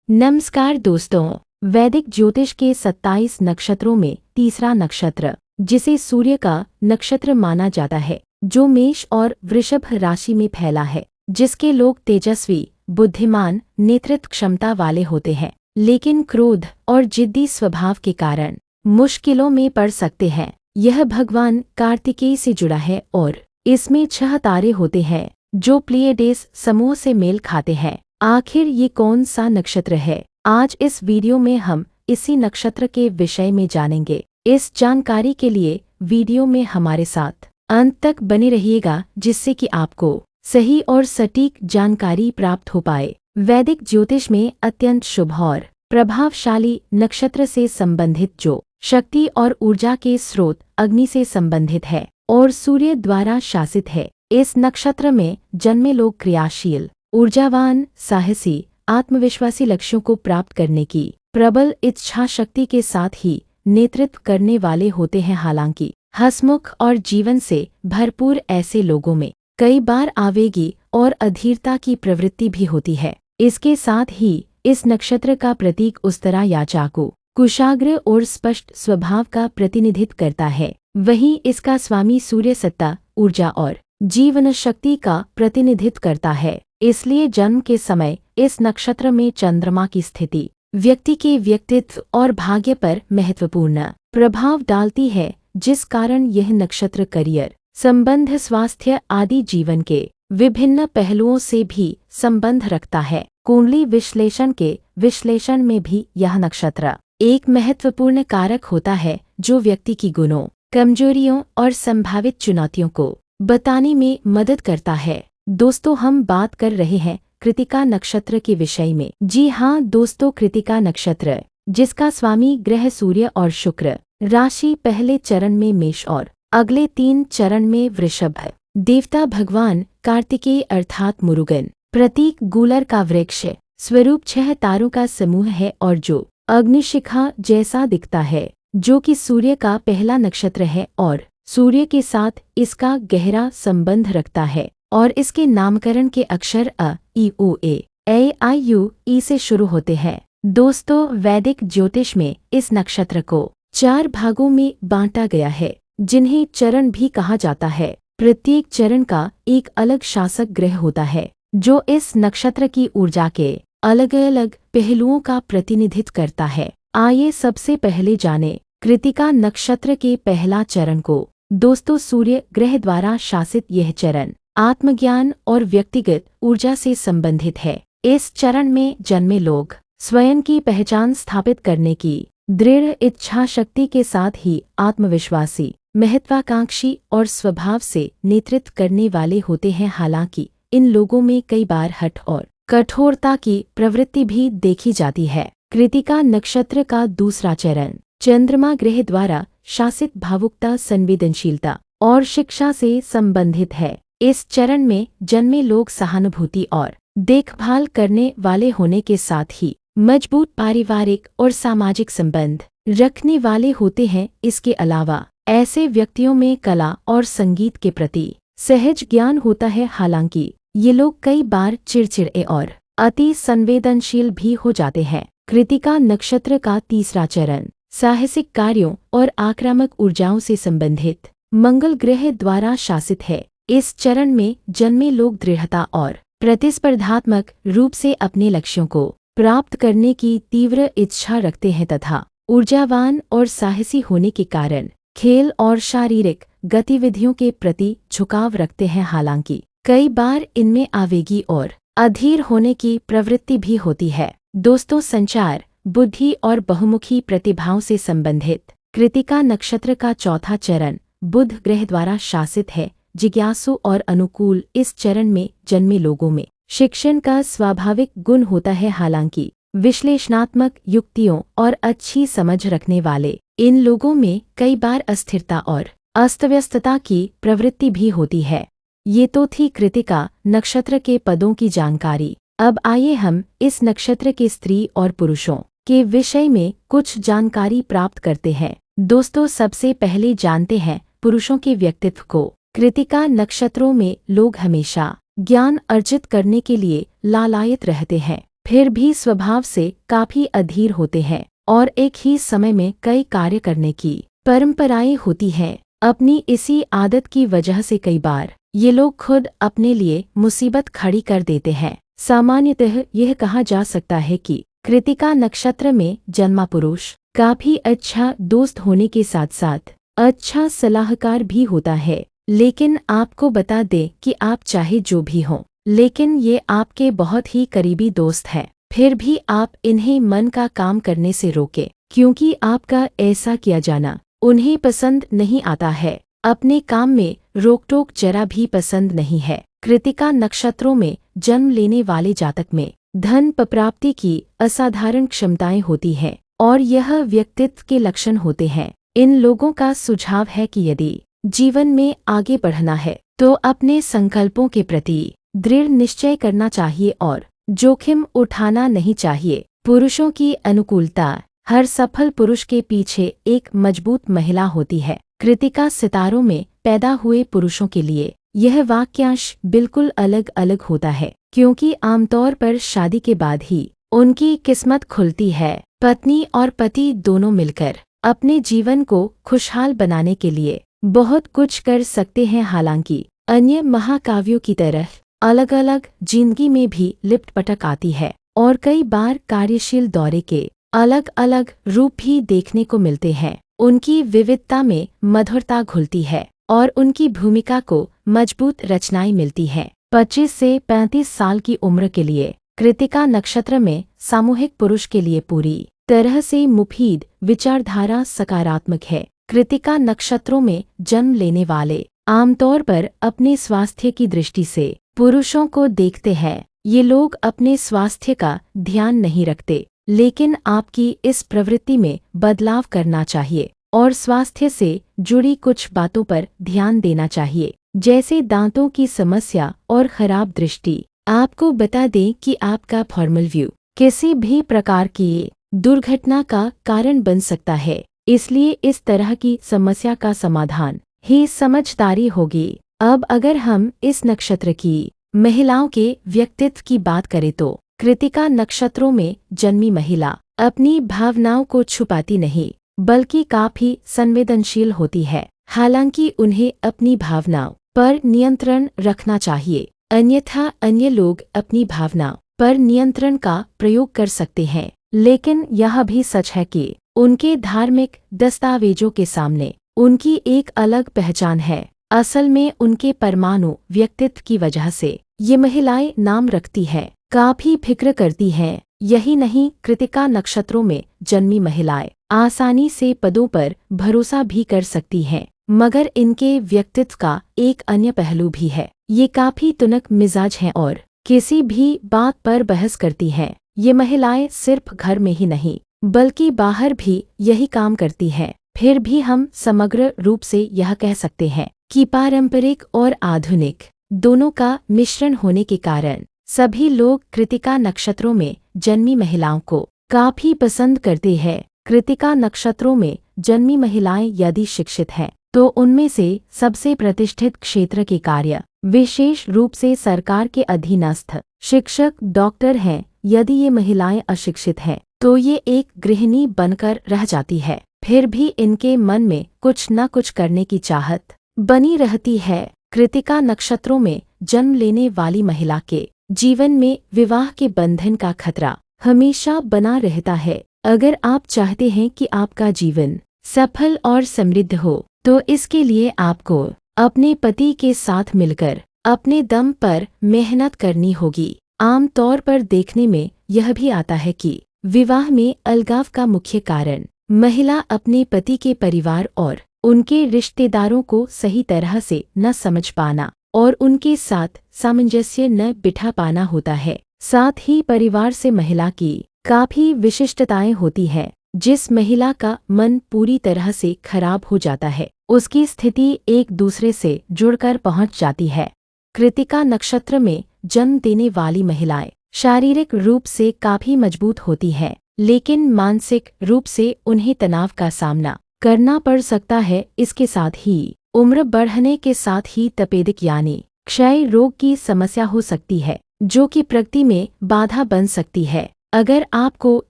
नमस्कार दोस्तों, वैदिक ज्योतिष के 27 नक्षत्रों में तीसरा नक्षत्र, जिसे सूर्य का नक्षत्र माना जाता है, जो मेष और वृषभ राशि में फैला है, जिसके लोग तेजस्वी, बुद्धिमान, नेतृत्व क्षमता वाले होते हैं, लेकिन क्रोध और जिद्दी स्वभाव के कारण मुश्किलों में पड़ सकते हैं। यह भगवान कार्तिकेय से जुड़ा है और इसमें 6 तारे होते हैं, जो प्लेयेडेस समूह से मेल खाते हैं। आखिर ये कौन सा नक्षत्र है? आज इस वीडियो में हम इसी नक्षत्र के विषय में जानेंगे। इस जानकारी के लिए वीडियो में हमारे साथ अंत तक बने रहिएगा, जिससे कि आपको सही और सटीक जानकारी प्राप्त हो पाए। वैदिक ज्योतिष में अत्यंत शुभ और प्रभावशाली नक्षत्र से संबंधित जो शक्ति और ऊर्जा के स्रोत अग्नि से संबंधित है और सूर्य द्वारा शासित है। इस नक्षत्र में जन्मे लोग क्रियाशील, ऊर्जावान, साहसी, आत्मविश्वासी लक्ष्यों को प्राप्त करने की प्रबल इच्छा शक्ति के साथ ही नेतृत्व करने वाले होते हैं। हालांकि हंसमुख और जीवन से भरपूर ऐसे लोगों में कई बार आवेगी और अधीरता की प्रवृत्ति भी होती है। इसके साथ ही इस नक्षत्र का प्रतीक उस्तरा या चाकू कुशाग्र और स्पष्ट स्वभाव का प्रतिनिधित्व करता है। वहीं इसका स्वामी सूर्य सत्ता, ऊर्जा और जीवन शक्ति का प्रतिनिधित्व करता है। इसलिए जन्म के समय इस नक्षत्र में चंद्रमा की स्थिति व्यक्ति के व्यक्तित्व और भाग्य पर महत्वपूर्ण प्रभाव डालती है, जिस कारण यह नक्षत्र करियर, संबंध, स्वास्थ्य आदि जीवन के विभिन्न पहलुओं से भी संबंध रखता है। कुंडली विश्लेषण के विश्लेषण में भी यह नक्षत्र एक महत्वपूर्ण कारक होता है, जो व्यक्ति की गुणों, कमजोरियों और संभावित चुनौतियों को बताने में मदद करता है। दोस्तों, हम बात कर रहे हैं कृतिका नक्षत्र के विषय में। जी हाँ दोस्तों, कृतिका नक्षत्र, जिसका स्वामी ग्रह सूर्य और शुक्र, राशि पहले चरण में मेष और अगले 3 चरण में वृषभ है। देवता भगवान कार्तिकेय अर्थात मुरुगन, प्रतीक गूलर का वृक्ष, स्वरूप 6 तारों का समूह है और जो अग्निशिखा जैसा दिखता है, जो कि सूर्य का पहला नक्षत्र है और सूर्य के साथ इसका गहरा संबंध रखता है और इसके नामकरण के अक्षर अ, ई, उ, ए, आई, यू, ई से शुरू होते हैं। दोस्तों, वैदिक ज्योतिष में इस नक्षत्र को 4 भागों में बांटा गया है, जिन्हें चरण भी कहा जाता है। प्रत्येक चरण का एक अलग शासक ग्रह होता है, जो इस नक्षत्र की ऊर्जा के अलग अलग पहलुओं का प्रतिनिधित्व करता है। आइए सबसे पहले जाने कृतिका नक्षत्र के पहला चरण को। दोस्तों, सूर्य ग्रह द्वारा शासित यह चरण आत्मज्ञान और व्यक्तिगत ऊर्जा से संबंधित है। इस चरण में जन्मे लोग स्वयं की पहचान स्थापित करने की दृढ़ इच्छा शक्ति के साथ ही आत्मविश्वासी, महत्वाकांक्षी और स्वभाव से नेतृत्व करने वाले होते हैं। हालांकि इन लोगों में कई बार हठ और कठोरता की प्रवृत्ति भी देखी जाती है। कृतिका नक्षत्र का दूसरा चरण चंद्रमा ग्रह द्वारा शासित भावुकता, संवेदनशीलता और शिक्षा से संबंधित है। इस चरण में जन्मे लोग सहानुभूति और देखभाल करने वाले होने के साथ ही मजबूत पारिवारिक और सामाजिक संबंध रखने वाले होते हैं। इसके अलावा ऐसे व्यक्तियों में कला और संगीत के प्रति सहज ज्ञान होता है। हालांकि ये लोग कई बार चिड़चिड़े और अति संवेदनशील भी हो जाते हैं। कृतिका नक्षत्र का तीसरा चरण साहसिक कार्यों और आक्रामक ऊर्जाओं से संबंधित मंगल ग्रह द्वारा शासित है। इस चरण में जन्मे लोग दृढ़ता और प्रतिस्पर्धात्मक रूप से अपने लक्ष्यों को प्राप्त करने की तीव्र इच्छा रखते हैं तथा ऊर्जावान और साहसी होने के कारण खेल और शारीरिक गतिविधियों के प्रति झुकाव रखते हैं। हालांकि कई बार इनमें आवेगी और अधीर होने की प्रवृत्ति भी होती है। दोस्तों, संचार, बुद्धि और बहुमुखी प्रतिभाओं से संबंधित कृतिका नक्षत्र का चौथा चरण बुध ग्रह द्वारा शासित है। जिज्ञासु और अनुकूल इस चरण में जन्मे लोगों में शिक्षण का स्वाभाविक गुण होता है। हालांकि विश्लेषणात्मक युक्तियों और अच्छी समझ रखने वाले इन लोगों में कई बार अस्थिरता और अस्तव्यस्तता की प्रवृत्ति भी होती है। ये तो थी कृतिका नक्षत्र के पदों की जानकारी। अब आइए हम इस नक्षत्र के स्त्री और पुरुषों के विषय में कुछ जानकारी प्राप्त करते हैं। दोस्तों, सबसे पहले जानते हैं पुरुषों के व्यक्तित्व को। कृतिका नक्षत्रों में लोग हमेशा ज्ञान अर्जित करने के लिए लालायित रहते हैं। फिर भी स्वभाव से काफी अधीर होते हैं और एक ही समय में कई कार्य करने की परंपराएं होती हैं। अपनी इसी आदत की वजह से कई बार ये लोग खुद अपने लिए मुसीबत खड़ी कर देते हैं। सामान्यतः यह कहा जा सकता है कि कृतिका नक्षत्र में जन्मा पुरुष काफी अच्छा दोस्त होने के साथ साथ अच्छा सलाहकार भी होता है। लेकिन आपको बता दें कि आप चाहे जो भी हों, लेकिन ये आपके बहुत ही करीबी दोस्त हैं। फिर भी आप इन्हें मन का काम करने से रोकें, क्योंकि आपका ऐसा किया जाना उन्हें पसंद नहीं आता है। अपने काम में रोक-टोक जरा भी पसंद नहीं है। कृतिका नक्षत्रों में जन्म लेने वाले जातक में धन प्राप्ति की असाधारण क्षमताएं होती हैं और यह व्यक्तित्व के लक्षण होते हैं। इन लोगों का सुझाव है कि यदि जीवन में आगे बढ़ना है तो अपने संकल्पों के प्रति दृढ़ निश्चय करना चाहिए और जोखिम उठाना नहीं चाहिए। पुरुषों की अनुकूलता। हर सफल पुरुष के पीछे एक मजबूत महिला होती है। कृतिका सितारों में पैदा हुए पुरुषों के लिए यह वाक्यांश बिल्कुल अलग अलग होता है, क्योंकि आमतौर पर शादी के बाद ही उनकी किस्मत खुलती है। पत्नी और पति दोनों मिलकर अपने जीवन को खुशहाल बनाने के लिए बहुत कुछ कर सकते हैं। हालांकि अन्य महाकाव्यों की तरह अलग अलग जिंदगी में भी लिपट पटक आती है और कई बार कार्यशील दौरे के अलग अलग रूप भी देखने को मिलते हैं। उनकी विविधता में मधुरता घुलती है और उनकी भूमिका को मजबूत रचनाएं मिलती हैं। 25 से 35 साल की उम्र के लिए कृतिका नक्षत्र में सामूहिक पुरुष के लिए पूरी तरह से मुफीद विचारधारा सकारात्मक है। कृतिका नक्षत्रों में जन्म लेने वाले आमतौर पर अपने स्वास्थ्य की दृष्टि से पुरुषों को देखते हैं। ये लोग अपने स्वास्थ्य का ध्यान नहीं रखते, लेकिन आपकी इस प्रवृत्ति में बदलाव करना चाहिए और स्वास्थ्य से जुड़ी कुछ बातों पर ध्यान देना चाहिए, जैसे दांतों की समस्या और खराब दृष्टि। आपको बता दें कि आपका फॉर्मल व्यू किसी भी प्रकार की दुर्घटना का कारण बन सकता है, इसलिए इस तरह की समस्या का समाधान ही समझदारी होगी। अब अगर हम इस नक्षत्र की महिलाओं के व्यक्तित्व की बात करें तो कृतिका नक्षत्रों में जन्मी महिला अपनी भावनाओं को छुपाती नहीं, बल्कि काफी संवेदनशील होती है। हालांकि उन्हें अपनी भावनाओं पर नियंत्रण रखना चाहिए, अन्यथा अन्य लोग अपनी भावनाओं पर नियंत्रण का प्रयोग कर सकते हैं। लेकिन यह भी सच है कि उनके धार्मिक दस्तावेजों के सामने उनकी एक अलग पहचान है। असल में उनके परमाणु व्यक्तित्व की वजह से ये महिलाएं नाम रखती हैं, काफी फिक्र करती हैं। यही नहीं, कृतिका नक्षत्रों में जन्मी महिलाएं आसानी से पदों पर भरोसा भी कर सकती हैं, मगर इनके व्यक्तित्व का एक अन्य पहलू भी है। ये काफी तुनक मिजाज हैं और किसी भी बात पर बहस करती हैं। ये महिलाएं सिर्फ घर में ही नहीं बल्कि बाहर भी यही काम करती हैं। फिर भी हम समग्र रूप से यह कह सकते हैं कि पारंपरिक और आधुनिक दोनों का मिश्रण होने के कारण सभी लोग कृतिका नक्षत्रों में जन्मी महिलाओं को काफी पसंद करते हैं। कृतिका नक्षत्रों में जन्मी महिलाएं यदि शिक्षित हैं तो उनमें से सबसे प्रतिष्ठित क्षेत्र के कार्य, विशेष रूप से सरकार के अधीनस्थ शिक्षक, डॉक्टर हैं। यदि ये महिलाएं अशिक्षित हैं तो ये एक गृहिणी बनकर रह जाती है। फिर भी इनके मन में कुछ न कुछ करने की चाहत बनी रहती है। कृतिका नक्षत्रों में जन्म लेने वाली महिला के जीवन में विवाह के बंधन का खतरा हमेशा बना रहता है। अगर आप चाहते हैं कि आपका जीवन सफल और समृद्ध हो तो इसके लिए आपको अपने पति के साथ मिलकर अपने दम पर मेहनत करनी होगी। आम तौर पर देखने में यह भी आता है कि विवाह में अलगाव का मुख्य कारण महिला अपने पति के परिवार और उनके रिश्तेदारों को सही तरह से न समझ पाना और उनके साथ सामंजस्य न बिठा पाना होता है। साथ ही परिवार से महिला की काफी विशिष्टताएं होती हैं। जिस महिला का मन पूरी तरह से खराब हो जाता है उसकी स्थिति एक दूसरे से जुड़कर पहुंच जाती है। कृतिका नक्षत्र में जन्म देने वाली महिलाएं शारीरिक रूप से काफी मजबूत होती हैं, लेकिन मानसिक रूप से उन्हें तनाव का सामना करना पड़ सकता है। इसके साथ ही उम्र बढ़ने के साथ ही तपेदिक यानी क्षय रोग की समस्या हो सकती है। जो कि प्रगति में बाधा बन सकती है। अगर आपको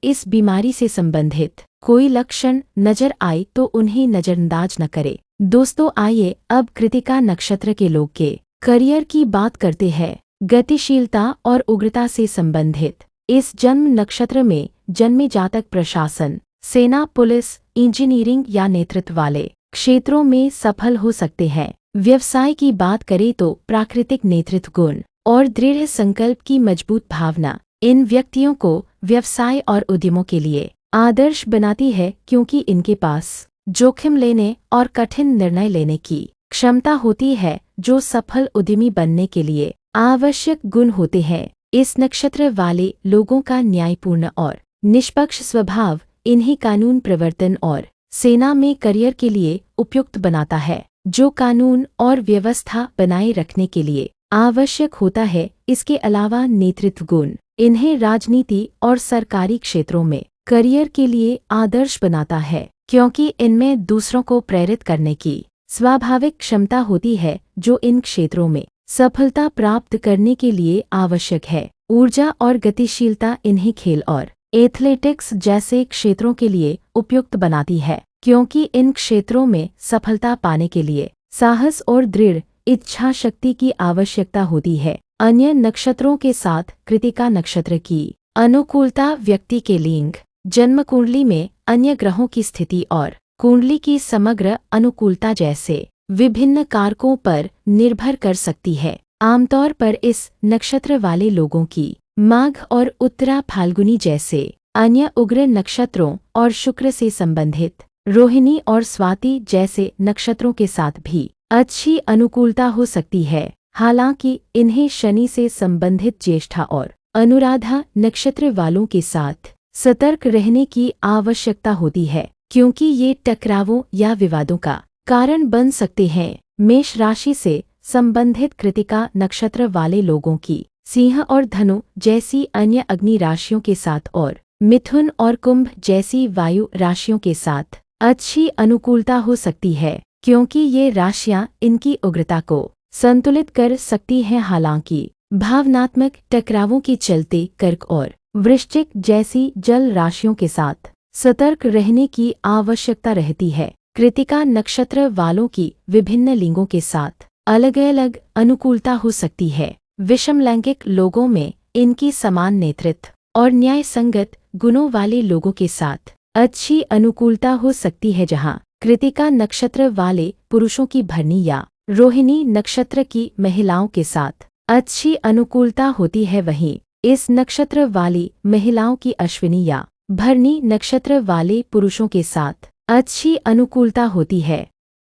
इस बीमारी से संबंधित कोई लक्षण नजर आए तो उन्हें नजरअंदाज न करें। दोस्तों, आइए अब कृतिका नक्षत्र के लोग के करियर की बात करते हैं। गतिशीलता और उग्रता से संबंधित इस जन्म नक्षत्र में जन्मे जातक प्रशासन, सेना, पुलिस, इंजीनियरिंग या नेतृत्व वाले क्षेत्रों में सफल हो सकते हैं। व्यवसाय की बात करें तो प्राकृतिक नेतृत्व गुण और दृढ़ संकल्प की मजबूत भावना इन व्यक्तियों को व्यवसाय और उद्यमों के लिए आदर्श बनाती है, क्योंकि इनके पास जोखिम लेने और कठिन निर्णय लेने की क्षमता होती है, जो सफल उद्यमी बनने के लिए आवश्यक गुण होते हैं। इस नक्षत्र वाले लोगों का न्यायपूर्ण और निष्पक्ष स्वभाव इन्हें कानून प्रवर्तन और सेना में करियर के लिए उपयुक्त बनाता है, जो कानून और व्यवस्था बनाए रखने के लिए आवश्यक होता है। इसके अलावा नेतृत्व गुण इन्हें राजनीति और सरकारी क्षेत्रों में करियर के लिए आदर्श बनाता है, क्योंकि इनमें दूसरों को प्रेरित करने की स्वाभाविक क्षमता होती है, जो इन क्षेत्रों में सफलता प्राप्त करने के लिए आवश्यक है। ऊर्जा और गतिशीलता इन्हें खेल और एथलेटिक्स जैसे क्षेत्रों के लिए उपयुक्त बनाती है, क्योंकि इन क्षेत्रों में सफलता पाने के लिए साहस और दृढ़ इच्छा शक्ति की आवश्यकता होती है। अन्य नक्षत्रों के साथ कृतिका नक्षत्र की अनुकूलता व्यक्ति के लिंग, जन्म कुंडली में अन्य ग्रहों की स्थिति और कुंडली की समग्र अनुकूलता जैसे विभिन्न कारकों पर निर्भर कर सकती है। आमतौर पर इस नक्षत्र वाले लोगों की माघ और उत्तरा फाल्गुनी जैसे अन्य उग्र नक्षत्रों और शुक्र से संबंधित रोहिणी और स्वाति जैसे नक्षत्रों के साथ भी अच्छी अनुकूलता हो सकती है। हालांकि इन्हें शनि से संबंधित ज्येष्ठा और अनुराधा नक्षत्र वालों के साथ सतर्क रहने की आवश्यकता होती है, क्योंकि ये टकरावों या विवादों का कारण बन सकते हैं। मेष राशि से संबंधित कृतिका नक्षत्र वाले लोगों की सिंह और धनु जैसी अन्य अग्नि राशियों के साथ और मिथुन और कुंभ जैसी वायु राशियों के साथ अच्छी अनुकूलता हो सकती है, क्योंकि ये राशियां इनकी उग्रता को संतुलित कर सकती हैं। हालांकि भावनात्मक टकरावों के चलते कर्क और वृश्चिक जैसी जल राशियों के साथ सतर्क रहने की आवश्यकता रहती है। कृतिका नक्षत्र वालों की विभिन्न लिंगों के साथ अलग अलग अनुकूलता हो सकती है। विषम लैंगिक लोगों में इनकी समान नेतृत्व और न्याय संगत गुणों वाले लोगों के साथ अच्छी अनुकूलता हो सकती है। जहां कृतिका नक्षत्र वाले पुरुषों की भरणी या रोहिणी नक्षत्र की महिलाओं के साथ अच्छी अनुकूलता होती है, वहीं इस नक्षत्र वाली महिलाओं की अश्विनी या भरणी नक्षत्र वाले पुरुषों के साथ अच्छी अनुकूलता होती है।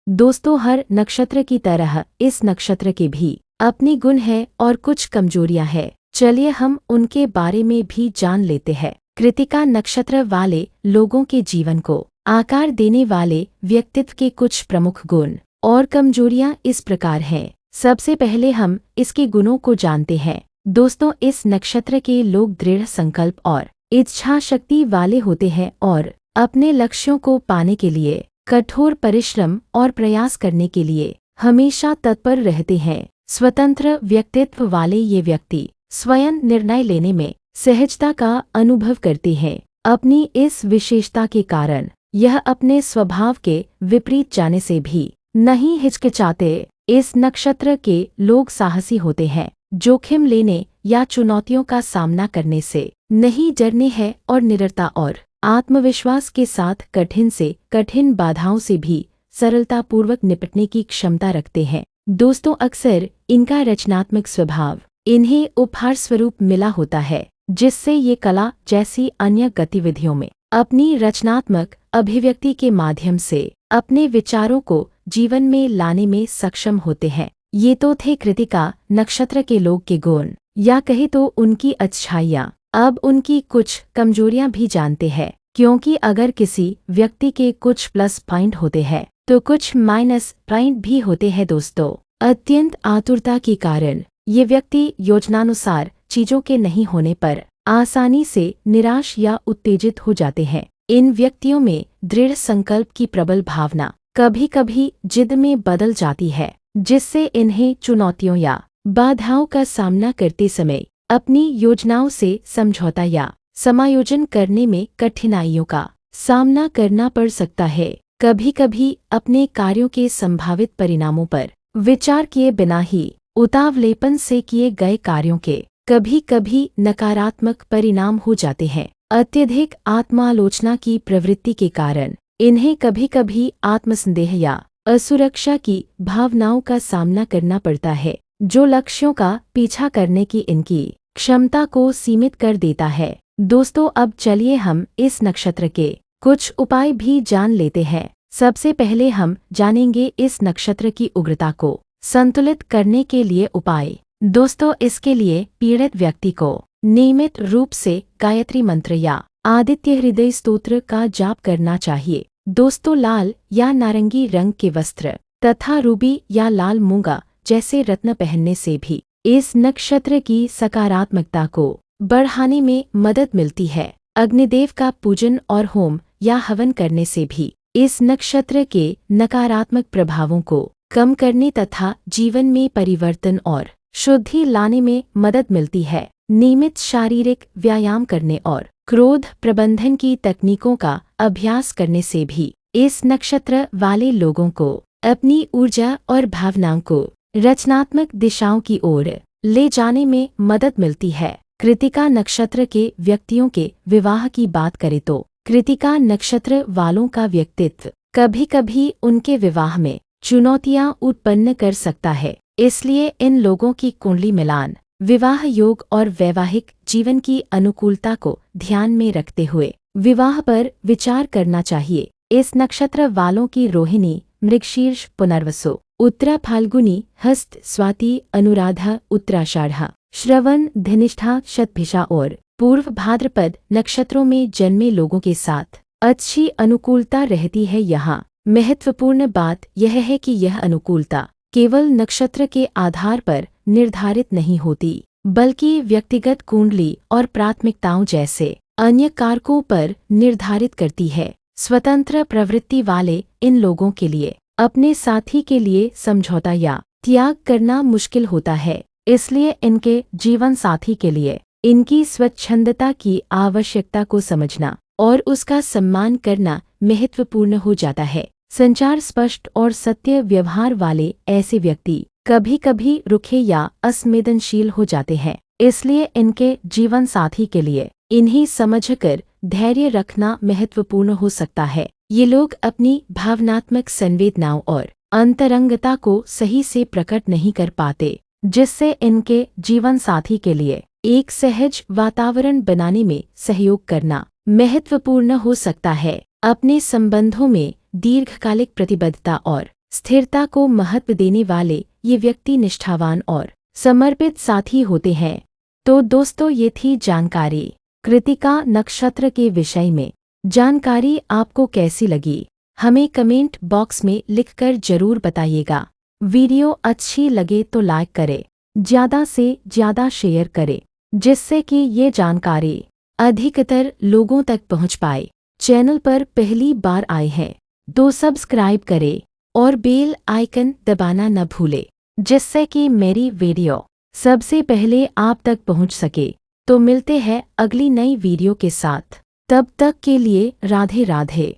दोस्तों, हर नक्षत्र की तरह इस नक्षत्र के भी अपने गुण हैं और कुछ कमजोरियां हैं। चलिए हम उनके बारे में भी जान लेते हैं। कृतिका नक्षत्र वाले लोगों के जीवन को आकार देने वाले व्यक्तित्व के कुछ प्रमुख गुण और कमजोरियां इस प्रकार हैं। सबसे पहले हम इसके गुणों को जानते हैं। दोस्तों, इस नक्षत्र के लोग दृढ़ संकल्प और इच्छा शक्ति वाले होते हैं और अपने लक्ष्यों को पाने के लिए कठोर परिश्रम और प्रयास करने के लिए हमेशा तत्पर रहते हैं। स्वतंत्र व्यक्तित्व वाले ये व्यक्ति स्वयं निर्णय लेने में सहजता का अनुभव करते हैं। अपनी इस विशेषता के कारण यह अपने स्वभाव के विपरीत जाने से भी नहीं हिचकिचाते। इस नक्षत्र के लोग साहसी होते हैं, जोखिम लेने या चुनौतियों का सामना करने से नहीं डरने हैं और निडरता और आत्मविश्वास के साथ कठिन से कठिन बाधाओं से भी सरलतापूर्वक निपटने की क्षमता रखते हैं। दोस्तों, अक्सर इनका रचनात्मक स्वभाव इन्हें उपहार स्वरूप मिला होता है, जिससे ये कला जैसी अन्य गतिविधियों में अपनी रचनात्मक अभिव्यक्ति के माध्यम से अपने विचारों को जीवन में लाने में सक्षम होते हैं। ये तो थे कृतिका नक्षत्र के लोग के गुण, या कहे तो उनकी अच्छाइयाँ। अब उनकी कुछ कमजोरियां भी जानते हैं, क्योंकि अगर किसी व्यक्ति के कुछ प्लस पॉइंट होते हैं तो कुछ माइनस पॉइंट भी होते हैं। दोस्तों, अत्यंत आतुरता के कारण ये व्यक्ति योजनानुसार चीजों के नहीं होने पर आसानी से निराश या उत्तेजित हो जाते हैं। इन व्यक्तियों में दृढ़ संकल्प की प्रबल भावना कभी कभी जिद में बदल जाती है, जिससे इन्हें चुनौतियों या बाधाओं का सामना करते समय अपनी योजनाओं से समझौता या समायोजन करने में कठिनाइयों का सामना करना पड़ सकता है। कभी कभी अपने कार्यों के संभावित परिणामों पर विचार किए बिना ही उतावलेपन से किए गए कार्यों के कभी कभी नकारात्मक परिणाम हो जाते हैं। अत्यधिक आत्मालोचना की प्रवृत्ति के कारण इन्हें कभी कभी आत्मसंदेह या असुरक्षा की भावनाओं का सामना करना पड़ता है, जो लक्ष्यों का पीछा करने की इनकी क्षमता को सीमित कर देता है। दोस्तों, अब चलिए हम इस नक्षत्र के कुछ उपाय भी जान लेते हैं। सबसे पहले हम जानेंगे इस नक्षत्र की उग्रता को संतुलित करने के लिए उपाय। दोस्तों, इसके लिए पीड़ित व्यक्ति को नियमित रूप से गायत्री मंत्र या आदित्य हृदय स्तोत्र का जाप करना चाहिए। दोस्तों, लाल या नारंगी रंग के वस्त्र तथा रूबी या लाल मूंगा जैसे रत्न पहनने से भी इस नक्षत्र की सकारात्मकता को बढ़ाने में मदद मिलती है। अग्निदेव का पूजन और होम या हवन करने से भी इस नक्षत्र के नकारात्मक प्रभावों को कम करने तथा जीवन में परिवर्तन और शुद्धि लाने में मदद मिलती है। नियमित शारीरिक व्यायाम करने और क्रोध प्रबंधन की तकनीकों का अभ्यास करने से भी इस नक्षत्र वाले लोगों को अपनी ऊर्जा और भावनाओं को रचनात्मक दिशाओं की ओर ले जाने में मदद मिलती है। कृतिका नक्षत्र के व्यक्तियों के विवाह की बात करें तो कृतिका नक्षत्र वालों का व्यक्तित्व कभी कभी उनके विवाह में चुनौतियां उत्पन्न कर सकता है। इसलिए इन लोगों की कुंडली मिलान, विवाह योग और वैवाहिक जीवन की अनुकूलता को ध्यान में रखते हुए विवाह पर विचार करना चाहिए। इस नक्षत्र वालों की रोहिणी, मृगशीर्ष, पुनर्वसु, उत्तरा फाल्गुनी, हस्त, स्वाति, अनुराधा, उत्तराषाढ़, श्रवण, धनिष्ठा, शतभिषा और पूर्व भाद्रपद नक्षत्रों में जन्मे लोगों के साथ अच्छी अनुकूलता रहती है। यहाँ महत्वपूर्ण बात यह है कि यह अनुकूलता केवल नक्षत्र के आधार पर निर्धारित नहीं होती, बल्कि व्यक्तिगत कुंडली और प्राथमिकताओं जैसे अन्य कारकों पर निर्धारित करती है। स्वतंत्र प्रवृत्ति वाले इन लोगों के लिए अपने साथी के लिए समझौता या त्याग करना मुश्किल होता है। इसलिए इनके जीवन साथी के लिए इनकी स्वच्छंदता की आवश्यकता को समझना और उसका सम्मान करना महत्वपूर्ण हो जाता है। संचार स्पष्ट और सत्य व्यवहार वाले ऐसे व्यक्ति कभी कभी रुखे या असंवेदनशील हो जाते हैं। इसलिए इनके जीवन साथी के लिए इन्हें समझकर धैर्य रखना महत्वपूर्ण हो सकता है। ये लोग अपनी भावनात्मक संवेदनाओं और अंतरंगता को सही से प्रकट नहीं कर पाते, जिससे इनके जीवन साथी के लिए एक सहज वातावरण बनाने में सहयोग करना महत्वपूर्ण हो सकता है। अपने संबंधों में दीर्घकालिक प्रतिबद्धता और स्थिरता को महत्व देने वाले ये व्यक्ति निष्ठावान और समर्पित साथी होते हैं। तो दोस्तों, ये थी जानकारी कृतिका नक्षत्र के विषय में। जानकारी आपको कैसी लगी हमें कमेंट बॉक्स में लिखकर जरूर बताइएगा। वीडियो अच्छी लगे तो लाइक करें, ज़्यादा से ज़्यादा शेयर करें, जिससे कि ये जानकारी अधिकतर लोगों तक पहुंच पाए। चैनल पर पहली बार आए हैं तो सब्सक्राइब करें और बेल आइकन दबाना न भूलें, जिससे कि मेरी वीडियो सबसे पहले आप तक पहुंच सके। तो मिलते हैं अगली नई वीडियो के साथ। तब तक के लिए राधे राधे।